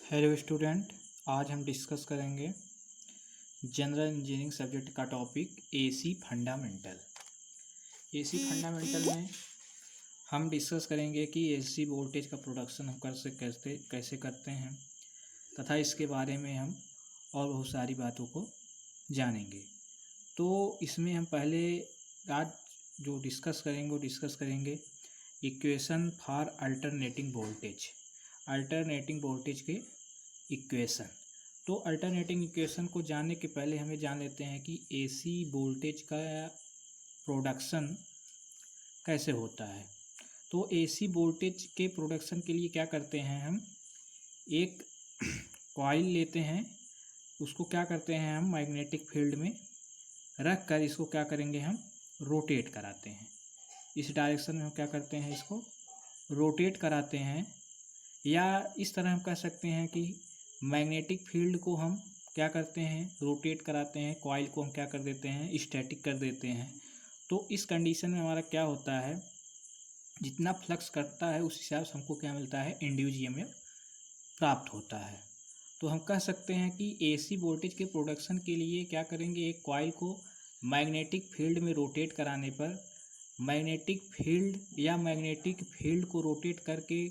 Hello student, आज हम discuss करेंगे जनरल इंजीनियरिंग सब्जेक्ट का topic AC fundamental. AC fundamental में हम डिस्कस करेंगे कि एसी वोल्टेज का प्रोडक्शन हम कैसे करते हैं तथा इसके बारे में हम और बहुत सारी बातों को जानेंगे। तो इसमें हम पहले आज जो डिस्कस करेंगे इक्वेशन फॉर अल्टरनेटिंग वोल्टेज के इक्वेशन। तो अल्टरनेटिंग इक्वेशन को जानने के पहले हमें जान लेते हैं कि एसी वोल्टेज का प्रोडक्शन कैसे होता है। तो एसी वोल्टेज के प्रोडक्शन के लिए क्या करते हैं, हम एक कॉइल लेते हैं, उसको क्या करते हैं हम मैग्नेटिक फील्ड में रख कर इसको क्या करेंगे, हम रोटेट कराते हैं। इस डायरेक्शन में हम क्या करते हैं, इसको रोटेट कराते हैं। या इस तरह हम कह सकते हैं कि मैग्नेटिक फील्ड को हम क्या करते हैं, रोटेट कराते हैं, कॉइल को हम क्या कर देते हैं, स्टैटिक कर देते हैं। तो इस कंडीशन में हमारा क्या होता है, जितना फ्लक्स करता है उस हिसाब से हमको क्या मिलता है, इंड्यूस ईएमएफ प्राप्त होता है। तो हम कह सकते हैं कि एसी वोल्टेज के प्रोडक्शन के लिए क्या करेंगे, एक कॉइल को मैग्नेटिक फील्ड में रोटेट कराने पर मैग्नेटिक फील्ड को रोटेट करके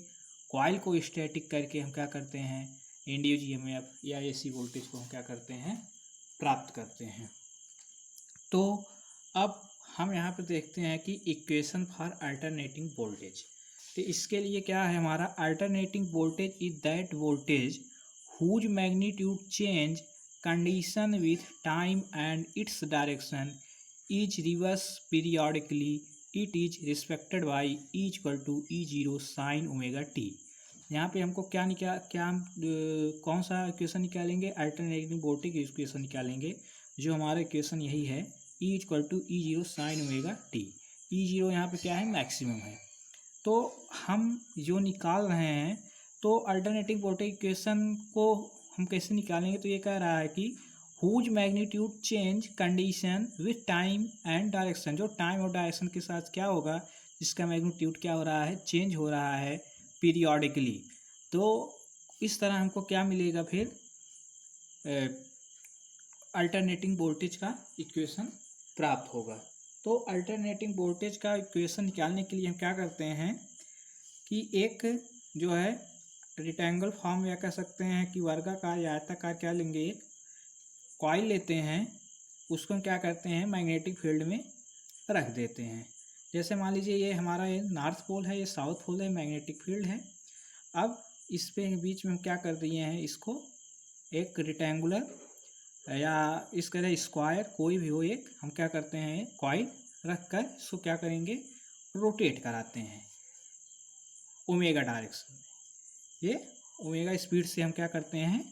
कॉइल को स्टैटिक करके हम क्या करते हैं, इंड्यूस ईएमएफ या एसी वोल्टेज को हम क्या करते हैं, प्राप्त करते हैं। तो अब हम यहाँ पे देखते हैं कि इक्वेशन फॉर अल्टरनेटिंग वोल्टेज। तो इसके लिए क्या है, हमारा alternating voltage is that voltage whose magnitude change condition with time and its direction is reverse periodically it is respected by E equal to E0 sine omega t. यहाँ पे हमको कौन सा इक्वेशन निकालेंगे, अल्टरनेटिंग वोल्टेज इक्वेशन निकालेंगे। जो हमारा equation यही है, E equal to E0 sine omega t. E0 यहाँ पे क्या है, मैक्सिमम है। तो हम जो निकाल रहे हैं, तो अल्टरनेटिंग वोल्टेज इक्वेशन को हम कैसे निकालेंगे, तो ये कह रहा है कि whose magnitude change condition with time and direction. जो टाइम और डायरेक्शन के साथ क्या होगा, जिसका मैग्नीट्यूड क्या हो रहा है, चेंज हो रहा है पीरियडिकली। तो इस तरह हमको क्या मिलेगा, फिर अल्टरनेटिंग वोल्टेज का इक्वेशन प्राप्त होगा। तो अल्टरनेटिंग वोल्टेज का इक्वेशन निकालने के लिए हम क्या करते हैं कि एक जो है रेक्टेंगल फॉर्म या कह सकते हैं कि वर्गाकार या आयताकार क्या लेंगे, एक कॉइल लेते हैं, उसको हम क्या करते हैं, मैग्नेटिक फील्ड में रख देते हैं। जैसे मान लीजिए ये हमारा ये नॉर्थ पोल है, ये साउथ पोल है, मैग्नेटिक फील्ड है। अब इस पे बीच में हम क्या कर दिए हैं, इसको एक रेक्टेंगुलर या इस तरह स्क्वायर कोई भी हो, एक हम क्या करते हैं, कॉइल रख कर इसको क्या करेंगे, रोटेट कराते हैं ओमेगा डायरेक्शन में। ये ओमेगा स्पीड से हम क्या करते हैं,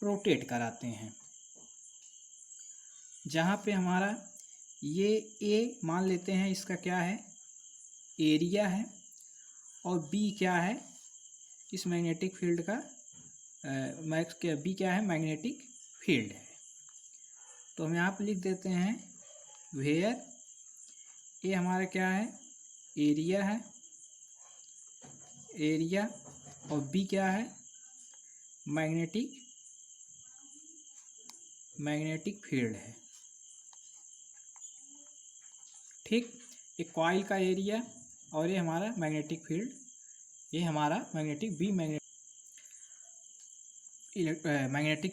रोटेट कराते हैं। जहाँ पे हमारा ये ए मान लेते हैं, इसका क्या है, एरिया है, और बी क्या है, इस मैग्नेटिक फील्ड का बी क्या है, मैग्नेटिक फील्ड है। तो हम यहाँ पे लिख देते हैं वेयर ए हमारा क्या है, एरिया है, एरिया, और बी क्या है, मैग्नेटिक फील्ड है। ठीक, एक कॉइल का एरिया और ये हमारा मैग्नेटिक फील्ड, ये हमारा मैग्नेटिक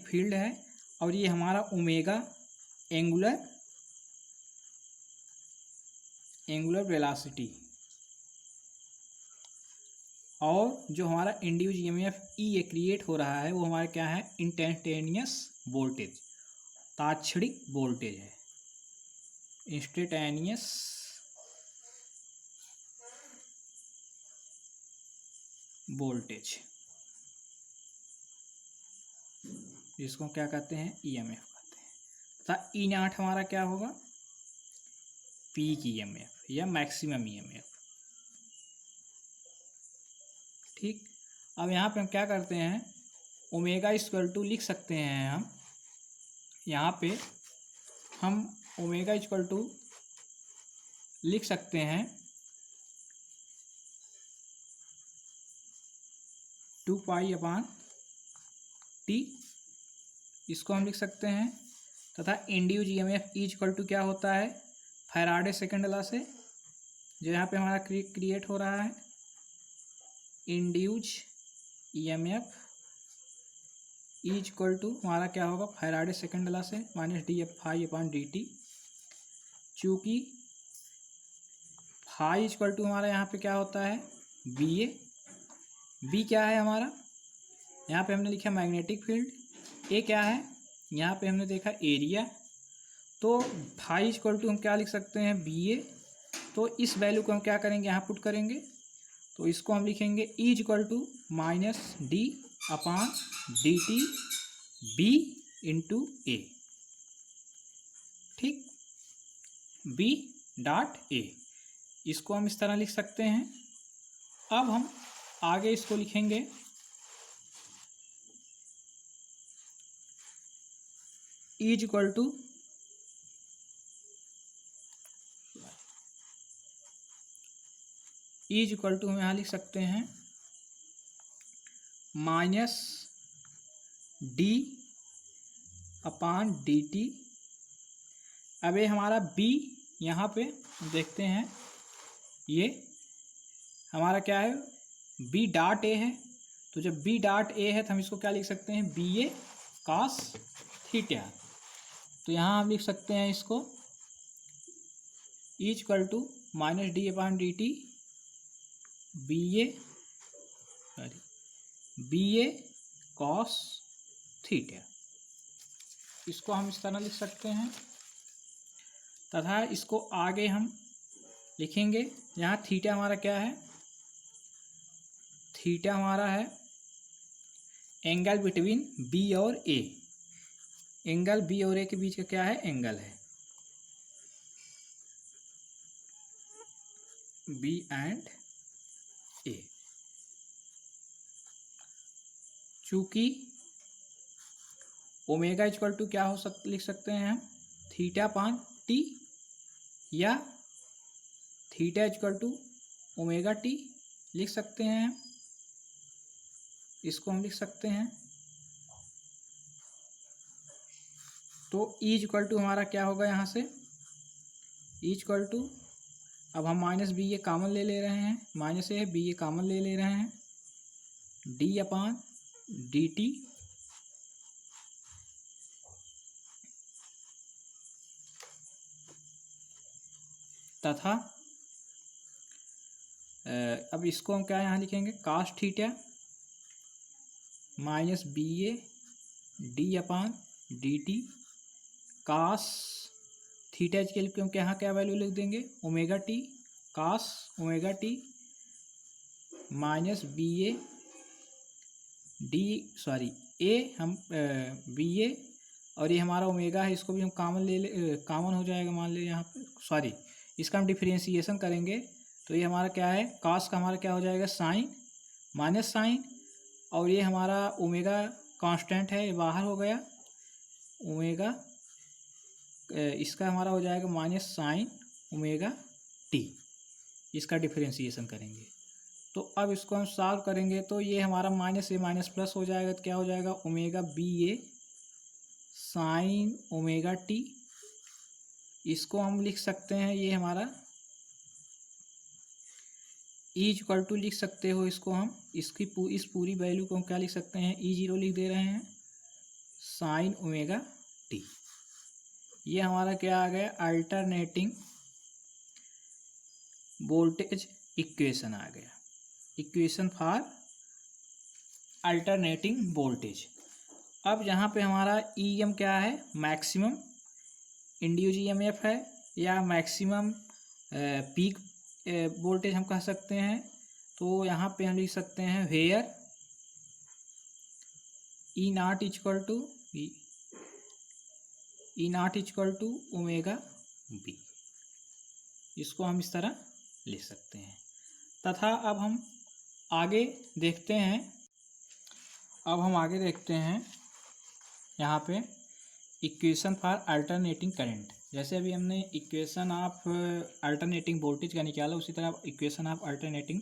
फील्ड है, और ये हमारा ओमेगा एंगुलर वेलोसिटी, और जो हमारा इंड्यूस ईएमएफ ई क्रिएट हो रहा है वो हमारा क्या है, इंस्टेंटेनियस वोल्टेज, ताक्षणिक वोल्टेज है, इंस्टेंटेनियस वोल्टेज, जिसको क्या कहते हैं, ईएमएफ कहते हैं। तथा ई नॉट हमारा क्या होगा, पीक ईएमएफ या मैक्सिमम ईएमएफ। ठीक, अब यहाँ पे हम क्या करते हैं, ओमेगा इक्वल टू लिख सकते हैं हम, यहाँ पे हम ओमेगा इक्वल टू लिख सकते हैं 2 पाई अपॉन टी, इसको हम लिख सकते हैं। तथा induced EMF is equal to क्या होता है, फैराडे सेकंड लॉ से, जो यहाँ पे हमारा क्रिएट हो रहा है। Induced EMF is equal to हमारा क्या होगा, फैराडे सेकंड लॉ से minus d f phi upon D t. चूँकि फाई इज इक्वल टू हमारा यहाँ पे क्या होता है, बी ए। बी क्या है हमारा, यहाँ पे हमने लिखा मैग्नेटिक फील्ड। ए क्या है, यहाँ पे हमने देखा एरिया। तो फाई इज इक्वल टू हम क्या लिख सकते हैं, बी ए। तो इस वैल्यू को हम क्या करेंगे, यहाँ पुट करेंगे। तो इसको हम लिखेंगे E is equal to minus D upon D T B into A. ठीक, बी डॉट ए, इसको हम इस तरह लिख सकते हैं। अब हम आगे इसको लिखेंगे, ई इज इक्वल टू हम यहाँ लिख सकते हैं minus D upon D T. अब ये हमारा बी, यहाँ पे देखते हैं, ये हमारा क्या है, बी डॉट ए है। तो जब बी डॉट ए है तो हम इसको क्या लिख सकते हैं, बी ए कॉस थीटा। तो यहाँ हम लिख सकते हैं इसको E equal to minus D upon D T B A cos theta. इसको हम इस तरह लिख सकते हैं। तथा इसको आगे हम लिखेंगे, यहाँ थीटा हमारा क्या है, थीटा हमारा है एंगल बिटवीन बी और ए। एंगल बी और ए के बीच का क्या है, एंगल है, बी एंड ए। चूंकि ओमेगा इक्वल टू क्या लिख सकते हैं हम, थीटा अपॉन टी, या theta equal to omega t लिख सकते हैं हम। इसको हम लिख सकते हैं। तो ई इक्वल टू हमारा क्या होगा, यहाँ से ई इक्वल टू, अब हम माइनस बी ए कॉमन ले रहे हैं, minus A B A common ले रहे हैं, डी अपॉन डी टी तथा अब इसको हम क्या यहाँ लिखेंगे, cos theta minus B A D upon D T cos theta के लिए हम यहाँ क्या वैल्यू लिख देंगे, omega T, cos omega T minus B A D, sorry ए हम बी ए, और ये हमारा ओमेगा है, इसको भी हम कॉमन हो जाएगा, मान ले यहाँ पर, सॉरी इसका हम डिफरेंशिएशन करेंगे। तो ये हमारा क्या है, कास का हमारा क्या हो जाएगा, साइन माइनस साइन, और ये हमारा ओमेगा कांस्टेंट है, ये बाहर हो गया, ओमेगा इसका हमारा हो जाएगा माइनस साइन ओमेगा टी। इसका डिफरेंशिएशन करेंगे। तो अब इसको हम सॉल्व करेंगे, तो ये हमारा माइनस ए माइनस प्लस हो जाएगा, तो क्या हो जाएगा, ओमेगा बी ए साइन ओमेगा टी। इसको हम लिख सकते हैं, ये हमारा ई इक्वल टू लिख सकते हो इसको हम, इस पूरी वैल्यू को हम क्या लिख सकते हैं, ई जीरो लिख दे रहे हैं, साइन ओमेगा टी। ये हमारा क्या आ गया, अल्टरनेटिंग वोल्टेज इक्वेशन आ गया, इक्वेशन फॉर अल्टरनेटिंग वोल्टेज। अब यहाँ पे हमारा ई एम क्या है, मैक्सिमम इंड्यूस ईएमएफ है, या मैक्सिमम पीक वोल्टेज हम कह सकते हैं। तो यहाँ पे हम लिख सकते हैं where E naught equal to omega B. इसको हम इस तरह लिख सकते हैं। तथा अब हम आगे देखते हैं, यहाँ पे इक्वेशन फॉर अल्टरनेटिंग करंट। जैसे अभी हमने इक्वेशन ऑफ अल्टरनेटिंग वोल्टेज का निकाला, उसी तरह इक्वेशन ऑफ अल्टरनेटिंग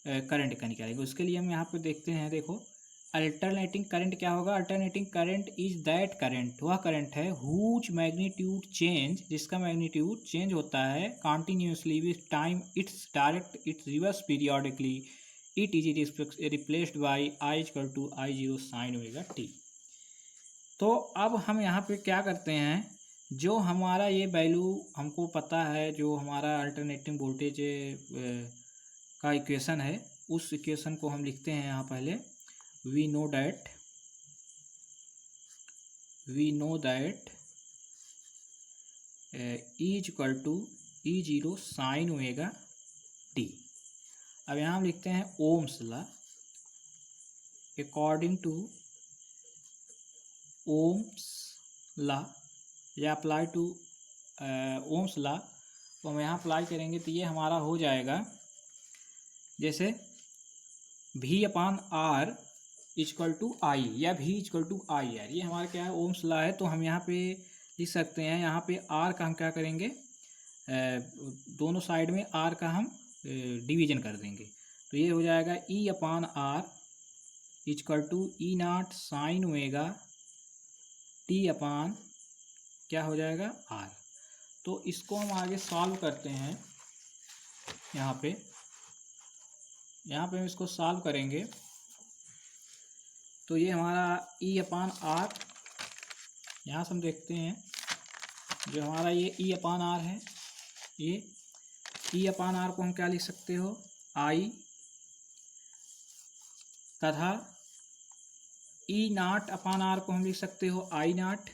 करंट का निकालेंगे। उसके लिए हम यहाँ पे देखते हैं, देखो अल्टरनेटिंग करंट क्या होगा? Alternating current is that current, वह करंट है हुज मैग्नीट्यूड चेंज, जिसका मैग्नीट्यूड चेंज होता है continuously with time, its direct, its reverse periodically, it is replaced by I equal to I zero sine omega t. तो अब हम यहाँ पे क्या करते हैं, जो हमारा ये वैल्यू हमको पता है, जो हमारा अल्टरनेटिंग वोल्टेज का इक्वेशन है, उस इक्वेशन को हम लिखते हैं यहाँ पहले। we know that E is equal to E0 sin omega t। अब यहाँ हम लिखते हैं Ohm's law, according to Ohm's law या अप्लाई टू ओम्स लॉ, तो हम यहाँ अप्लाई करेंगे तो ये हमारा हो जाएगा जैसे V upon R equal to I या V equal to I R, ये हमारा क्या है, ओम्स लॉ है। तो हम यहाँ पे लिख सकते हैं, यहाँ पे R का हम क्या करेंगे, दोनों साइड में R का हम डिवीजन कर देंगे, तो ये हो जाएगा E upon R equal to E naught sine omega t upon क्या हो जाएगा R। तो इसको हम आगे सॉल्व करते हैं। यहाँ पे हम इसको सॉल्व करेंगे तो ये हमारा E अपान आर, यहाँ से हम देखते हैं जो हमारा ये E अपान आर है, ये E अपान आर को हम क्या लिख सकते हो, आई, तथा E नॉट अपान आर को हम लिख सकते हो आई नॉट,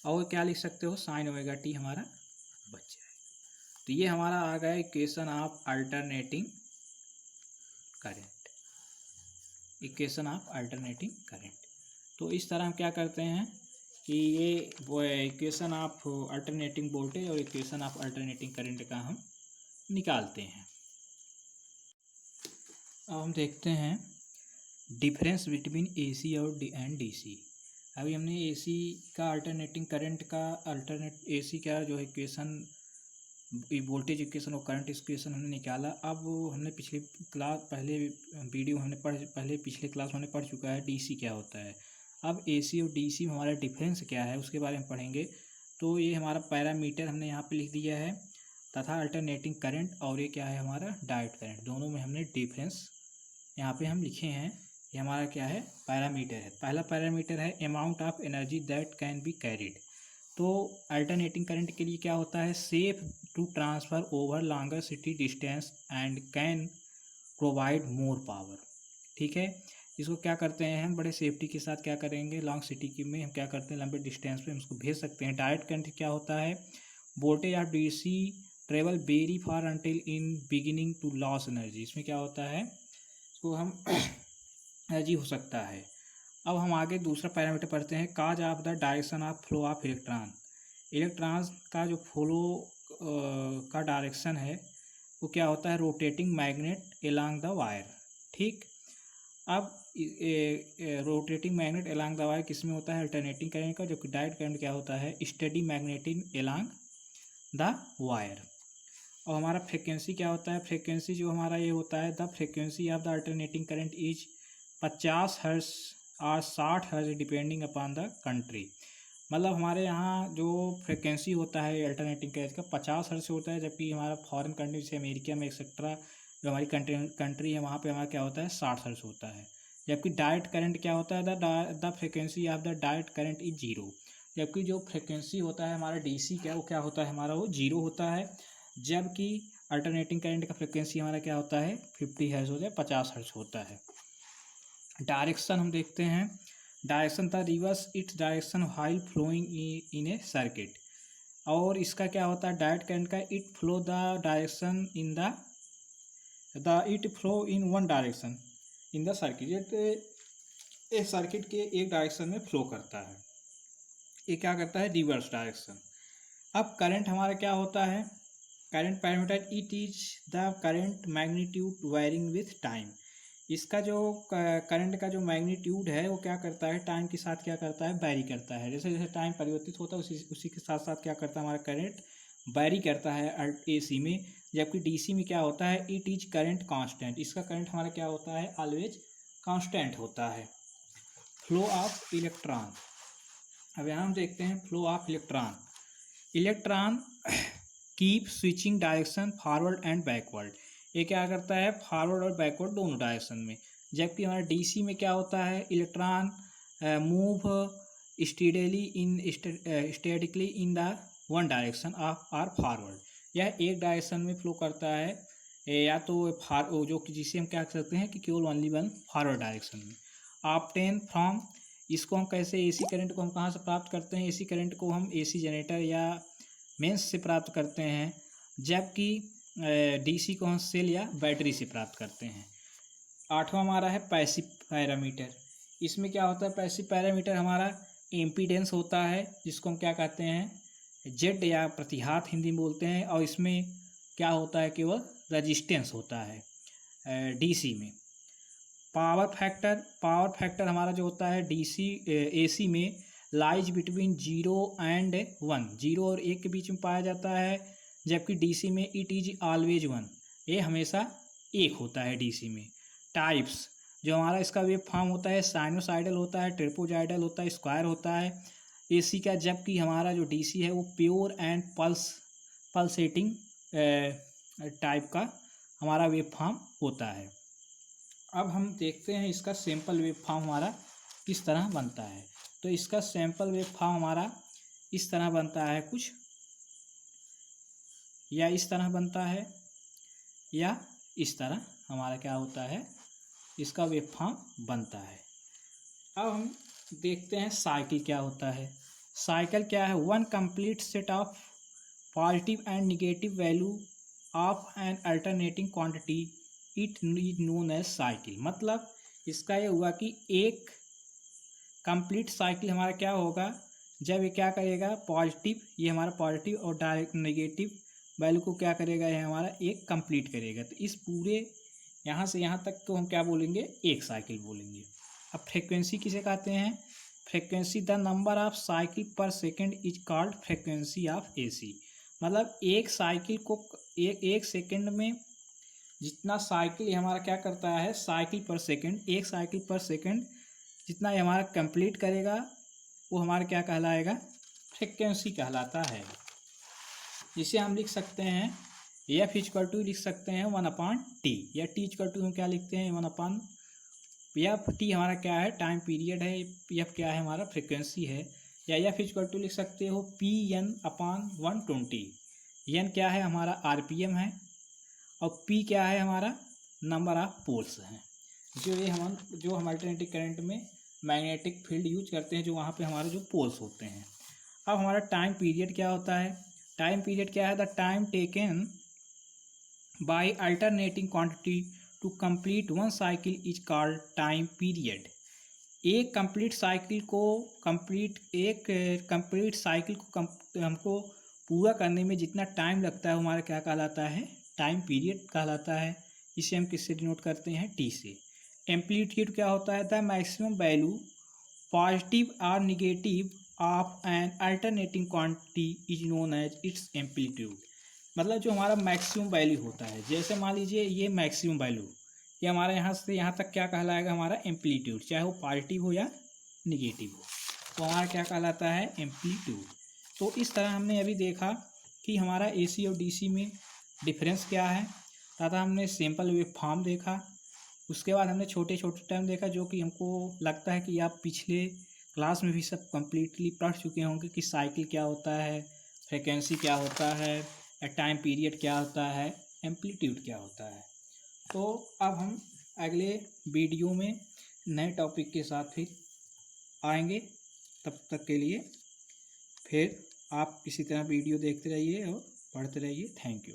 और क्या लिख सकते हो, साइन ओमेगा टी हमारा बच जाएगा। तो ये हमारा आ गया equation of alternating current, equation of alternating current. तो इस तरह हम क्या करते हैं कि ये इक्वेशन ऑफ अल्टरनेटिंग वोल्टेज और इक्वेशन ऑफ अल्टरनेटिंग करंट का हम निकालते हैं। अब हम देखते हैं डिफरेंस बिटवीन एसी और डीसी। अभी हमने एसी का अल्टरनेटिंग करंट का एसी का जो इक्वेशन वोल्टेज इक्वेशन और करंट इक्वेशन हमने निकाला। अब हमने पिछले क्लास हमने पढ़ चुका है डीसी क्या होता है। अब एसी और डीसी में हमारा डिफरेंस क्या है उसके बारे में पढ़ेंगे। तो ये हमारा पैरामीटर हमने यहाँ पे लिख दिया है, तथा अल्टरनेटिंग करंट और ये क्या है हमारा डायरेक्ट करंट, दोनों में हमने डिफरेंस यहाँ पे हम लिखे हैं। ये हमारा क्या है, पैरामीटर है। पहला पैरामीटर है amount of energy that can be carried. तो अल्टरनेटिंग करंट के लिए क्या होता है, safe to transfer over longer city distance and can provide more power. ठीक है, इसको क्या करते हैं हम बड़े सेफ्टी के साथ क्या करेंगे, लॉन्ग सिटी की में हम क्या करते हैं लंबे डिस्टेंस पे हम इसको भेज सकते हैं। डायरेक्ट करंट क्या होता है, voltage of DC travel very far until in beginning to loss energy. इसमें क्या होता है, इसको हम एनर्जी हो सकता है। अब हम आगे दूसरा पैरामीटर पढ़ते हैं, cause of the direction of flow of electron. Electrons का जो फ्लो का डायरेक्शन है वो क्या होता है, rotating magnet along the wire. ठीक, अब rotating magnet along the wire किस में होता है, अल्टरनेटिंग करंट का। जबकि डायरेक्ट करंट क्या होता है, study magnetic along the wire. और हमारा फ्रिक्वेंसी क्या होता है, फ्रिक्वेंसी जो हमारा ये होता है, the frequency of the alternating current is 50 hertz और 60 hertz depending upon the country. मतलब हमारे यहाँ जो फ्रिक्वेंसी होता है अल्टरनेटिंग करंट का 50 हर्ट्ज से होता है, जबकि हमारा फॉरेन कंट्री जैसे अमेरिका में एक्सेट्रा जो हमारी कंट्री है वहाँ पे हमारा क्या होता है 60 हर्ट्ज होता है। जबकि डायरेक्ट करंट क्या होता है, the frequency of the direct current is 0। जबकि जो फ्रिक्वेंसी होता है हमारा डीसी का वो क्या होता है हमारा, वो 0 होता है। जबकि अल्टरनेटिंग करंट का फ्रिक्वेंसी हमारा क्या होता है 50 हर्ट्ज होता है, 50 हर्ट्ज होता है। डायरेक्शन हम देखते हैं, डायरेक्शन था reverse its direction while flowing in a circuit. और इसका क्या होता है डायरेक्ट करंट का, it flow the direction in it flow in one direction in the circuit. एक सर्किट के एक डायरेक्शन में फ्लो करता है, ये क्या करता है रिवर्स डायरेक्शन। अब करंट हमारा क्या होता है, current parameter it is the current magnitude wiring with time. इसका जो करंट का जो मैग्नीट्यूड है वो क्या करता है, टाइम के साथ क्या करता है, वैरी करता है। जैसे जैसे टाइम परिवर्तित होता है उसी के साथ साथ क्या करता है हमारा करंट वैरी करता है एसी में। जबकि डीसी में क्या होता है, इट इज करंट कांस्टेंट। इसका करंट हमारा क्या होता है ऑलवेज कांस्टेंट होता है। फ्लो ऑफ इलेक्ट्रॉन, अब यहाँ हम देखते हैं flow of electron. Electron keep switching direction forward and backward, ये क्या करता है फॉरवर्ड और बैकवर्ड दोनों डायरेक्शन में। जबकि हमारा डीसी में क्या होता है, electron move statically in the one direction of or forward, यह एक डायरेक्शन में फ्लो करता है, या तो जो कि जिसे हम क्या कर सकते हैं कि केवल ओनली वन फॉरवर्ड डायरेक्शन में। ऑब्टेन फ्रॉम, इसको हम कैसे, एसी करंट को हम कहाँ से प्राप्त करते हैं, एसी करंट को हम एसी जनरेटर या मेंस से प्राप्त करते हैं, जबकि डीसी को हम सेल या बैटरी से प्राप्त करते हैं। आठवां हमारा है पैसिव पैरामीटर। इसमें क्या होता है, पैसिव पैरामीटर हमारा इम्पीडेंस होता है, जिसको हम क्या कहते हैं जेड या प्रतिघात हिंदी में बोलते हैं, और इसमें क्या होता है केवल रजिस्टेंस होता है डीसी में। पावर फैक्टर हमारा जो होता है डीसी एसी में लाइज बिटवीन 0 एंड 1, 0 और 1 के बीच में पाया जाता है, जबकि डीसी में इट इज ऑलवेज 1, ये हमेशा 1 होता है डीसी में। टाइप्स, जो हमारा इसका वेव फॉर्म होता है साइनोसाइडल होता है, ट्रेपोजाइडल होता है, स्क्वायर होता है एसी का, जबकि हमारा जो डीसी है वो प्योर एंड पल्सेटिंग टाइप का हमारा वेव फॉर्म होता है। अब हम देखते हैं इसका सैंपल वेव फॉर्म हमारा किस तरह बनता है। तो इसका सैंपल वेव फॉर्म हमारा इस तरह बनता है कुछ, या इस तरह बनता है, या इस तरह हमारा क्या होता है इसका वेव फॉर्म बनता है। अब हम देखते हैं साइकिल क्या होता है। साइकिल क्या है, one complete set of positive and negative value of an alternating quantity it is known as cycle. मतलब इसका ये हुआ कि एक कंप्लीट साइकिल हमारा क्या होगा, जब ये क्या करेगा पॉजिटिव, ये हमारा पॉजिटिव और डायरेक्ट नेगेटिव वैल्यू को क्या करेगा, ये हमारा एक कंप्लीट करेगा। तो इस पूरे यहाँ से यहाँ तक को हम क्या बोलेंगे, एक साइकिल बोलेंगे। अब फ्रीक्वेंसी किसे कहते हैं, frequency the number of cycle per second is called frequency of AC. मतलब एक साइकिल को एक सेकेंड में जितना साइकिल ये हमारा क्या करता है, साइकिल पर सेकेंड, एक साइकिल पर सेकेंड जितना ये हमारा कंप्लीट करेगा वो हमारा क्या कहलाएगा, फ्रीक्वेंसी कहलाता है। जिसे हम लिख सकते हैं एफ इक्वल टू लिख सकते हैं 1/t, या टी इक्वल टू हम क्या लिखते हैं 1/, एफ टी हमारा क्या है टाइम पीरियड है, एफ क्या है हमारा फ्रीक्वेंसी है, या एफ इक्वल टू लिख सकते हो P/120। एन क्या है हमारा आरपीएम है, और पी क्या है हमारा नंबर ऑफ पोल्स हैं, जो हम अल्टरनेटिव करंट में मैग्नेटिक फील्ड यूज करते हैं, जो वहाँ पे हमारे जो पोल्स होते हैं। अब हमारा टाइम पीरियड क्या होता है, टाइम पीरियड क्या है, the time taken by alternating quantity to complete one cycle is called time period. एक कंप्लीट साइकिल को हमको पूरा करने में जितना टाइम लगता है हमारा क्या कहलाता है, टाइम पीरियड कहलाता है। इसे हम किससे डिनोट करते हैं, टी से। एम्पलीट्यूड क्या होता है, द मैक्सिमम वैल्यू पॉजिटिव और negative of an alternating quantity is known as its amplitude. मतलब जो हमारा मैक्सिमम वैल्यू होता है, जैसे मान लीजिए ये मैक्सिमम वैल्यू, ये हमारे यहाँ से यहाँ तक क्या कहलाएगा हमारा एम्पलीट्यूड, चाहे वो पॉजिटिव हो या निगेटिव हो, तो हमारा क्या कहलाता है एम्पलीट्यूड। तो इस तरह हमने अभी देखा कि हमारा एसी और डीसी में डिफरेंस क्या है, तथा हमने सैंपल वेव फॉर्म देखा। उसके बाद हमने छोटे छोटे टर्म देखा, जो कि हमको लगता है कि आप पिछले क्लास में भी सब कम्प्लीटली पढ़ चुके होंगे कि साइकिल क्या होता है, फ्रीक्वेंसी क्या होता है, टाइम पीरियड क्या होता है, एम्पलीट्यूड क्या होता है। तो अब हम अगले वीडियो में नए टॉपिक के साथ फिर आएंगे। तब तक के लिए फिर आप इसी तरह वीडियो देखते रहिए और पढ़ते रहिए। Thank you.